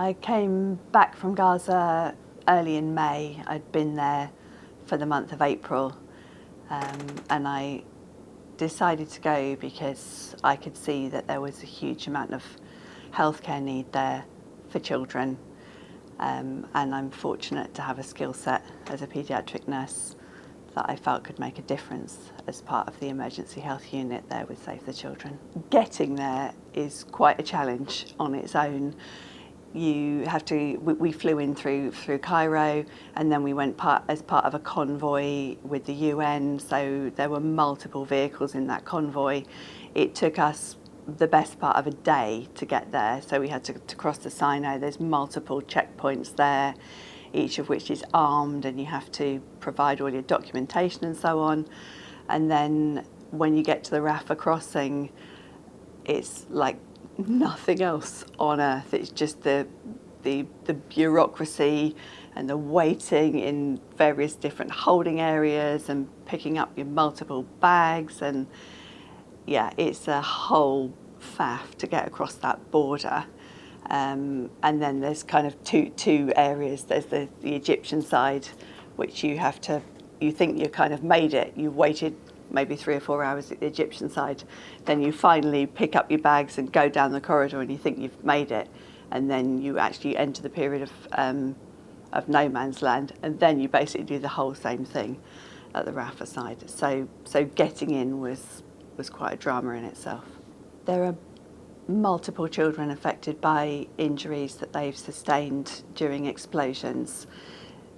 I came back from Gaza early in May. I'd been there for the month of April, and I decided to go because I could see that there was a huge amount of healthcare need there for children, and I'm fortunate to have a skill set as a paediatric nurse that I felt could make a difference as part of the emergency health unit there with Save the Children. Getting there is quite a challenge on its own. You have to. We flew in through Cairo, and then we went as part of a convoy with the UN. So there were multiple vehicles in that convoy. It took us the best part of a day to get there. So we had to cross the Sinai. There's multiple checkpoints there, each of which is armed, and you have to provide all your documentation and so on. And then when you get to the Rafah crossing, it's like nothing else on earth. It's just the bureaucracy and the waiting in various different holding areas and picking up your multiple bags, and yeah, it's a whole faff to get across that border. And then there's kind of two areas. There's the Egyptian side, which you think you kind of made it. You've waited maybe 3 or 4 hours at the Egyptian side. Then you finally pick up your bags and go down the corridor, and you think you've made it. And then you actually enter the period of no man's land, and then you basically do the whole same thing at the Rafah side. So getting in was quite a drama in itself. There are multiple children affected by injuries that they've sustained during explosions.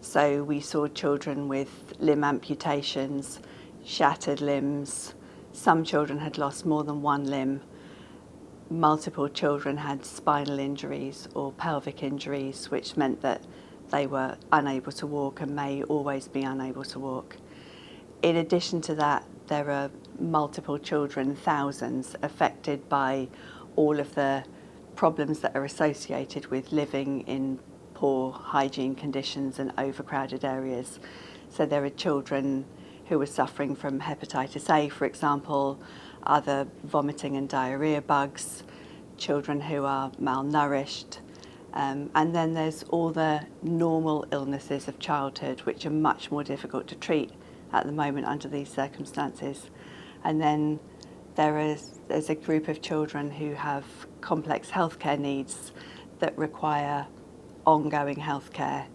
So we saw children with limb amputations, shattered limbs. Some children had lost more than one limb. Multiple children had spinal injuries or pelvic injuries, which meant that they were unable to walk and may always be unable to walk. In addition to that, there are multiple children, thousands, affected by all of the problems that are associated with living in poor hygiene conditions and overcrowded areas. So there are children who are suffering from hepatitis A, for example, other vomiting and diarrhea bugs, children who are malnourished, and then there's all the normal illnesses of childhood, which are much more difficult to treat at the moment under these circumstances. And then there's a group of children who have complex healthcare needs that require ongoing healthcare.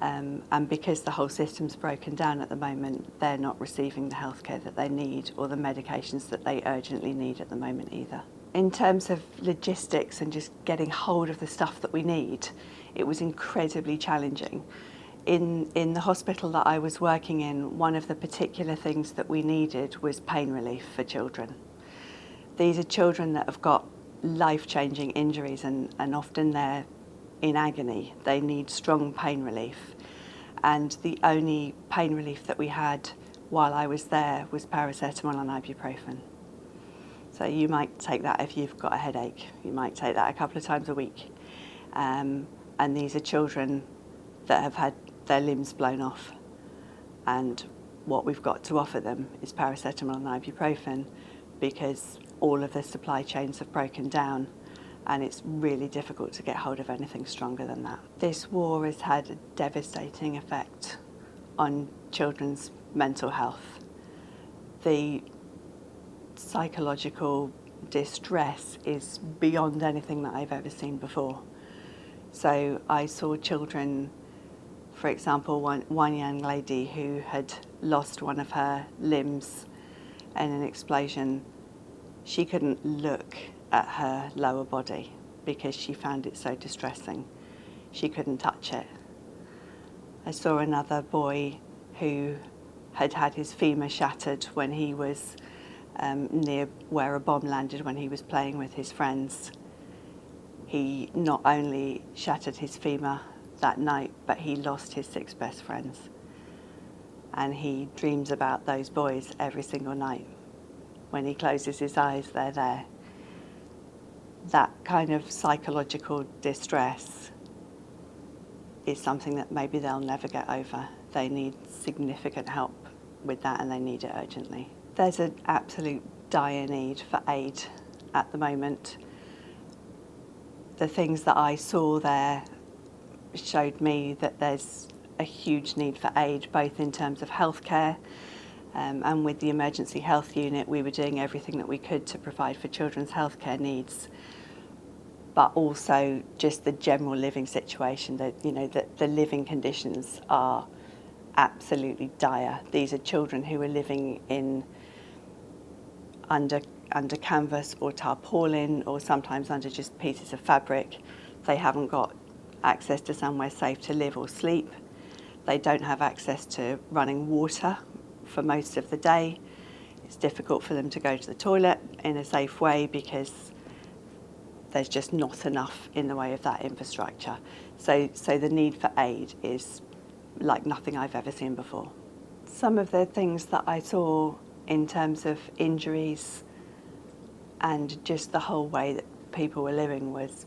And because the whole system's broken down at the moment, they're not receiving the healthcare that they need or the medications that they urgently need at the moment either. In terms of logistics and just getting hold of the stuff that we need, it was incredibly challenging. In the hospital that I was working in, one of the particular things that we needed was pain relief for children. These are children that have got life-changing injuries, and often they're in agony. They need strong pain relief. And the only pain relief that we had while I was there was paracetamol and ibuprofen. So you might take that if you've got a headache. You might take that a couple of times a week. And these are children that have had their limbs blown off. And what we've got to offer them is paracetamol and ibuprofen, because all of the supply chains have broken down, and it's really difficult to get hold of anything stronger than that. This war has had a devastating effect on children's mental health. The psychological distress is beyond anything that I've ever seen before. So I saw children, for example, one young lady who had lost one of her limbs in an explosion. She couldn't look at her lower body because she found it so distressing. She couldn't touch it. I saw another boy who had had his femur shattered when he was near where a bomb landed when he was playing with his friends. He not only shattered his femur that night, but he lost his 6 best friends. And he dreams about those boys every single night. When he closes his eyes, they're there. That kind of psychological distress is something that maybe they'll never get over. They need significant help with that, and they need it urgently. There's an absolute dire need for aid at the moment. the things that I saw there showed me that there's a huge need for aid, both in terms of healthcare, and with the emergency health unit, we were doing everything that we could to provide for children's healthcare needs, but also just the general living situation. That the living conditions are absolutely dire. These are children who are living in under canvas or tarpaulin, or sometimes under just pieces of fabric. They haven't got access to somewhere safe to live or sleep. They don't have access to running water for most of the day. It's difficult for them to go to the toilet in a safe way because there's just not enough in the way of that infrastructure. So the need for aid is like nothing I've ever seen before. Some of the things that I saw in terms of injuries and just the whole way that people were living was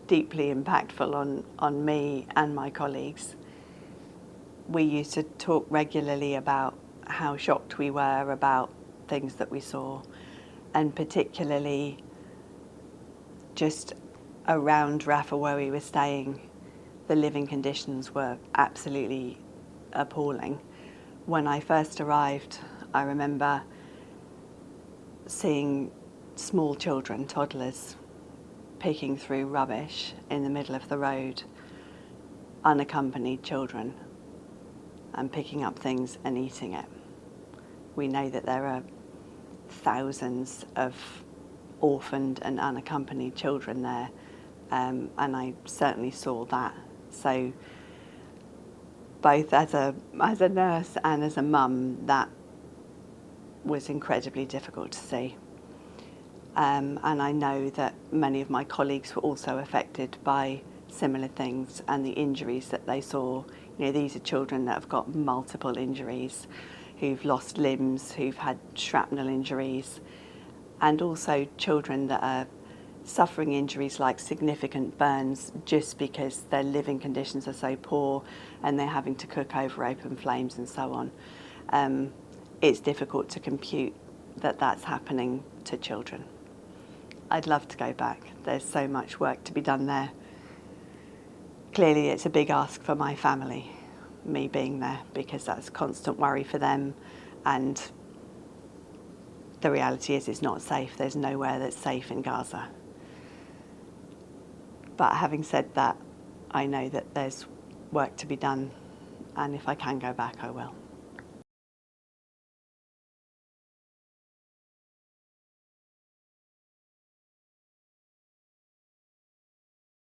deeply impactful on me and my colleagues. We used to talk regularly about how shocked we were about things that we saw, and particularly just around Rafa where we were staying, the living conditions were absolutely appalling. When I first arrived, I remember seeing small children, toddlers, picking through rubbish in the middle of the road, unaccompanied children, and picking up things and eating it. We know that there are thousands of orphaned and unaccompanied children there, and I certainly saw that. So both as a nurse and as a mum, that was incredibly difficult to see. And I know that many of my colleagues were also affected by similar things and the injuries that they saw. These are children that have got multiple injuries, who've lost limbs, who've had shrapnel injuries, and also children that are suffering injuries like significant burns just because their living conditions are so poor and they're having to cook over open flames and so on. It's difficult to compute that that's happening to children. I'd love to go back. There's so much work to be done there. Clearly it's a big ask for my family, me being there, because that's constant worry for them, and the reality is it's not safe. There's nowhere that's safe in Gaza. But having said that, I know that there's work to be done, and if I can go back, I will.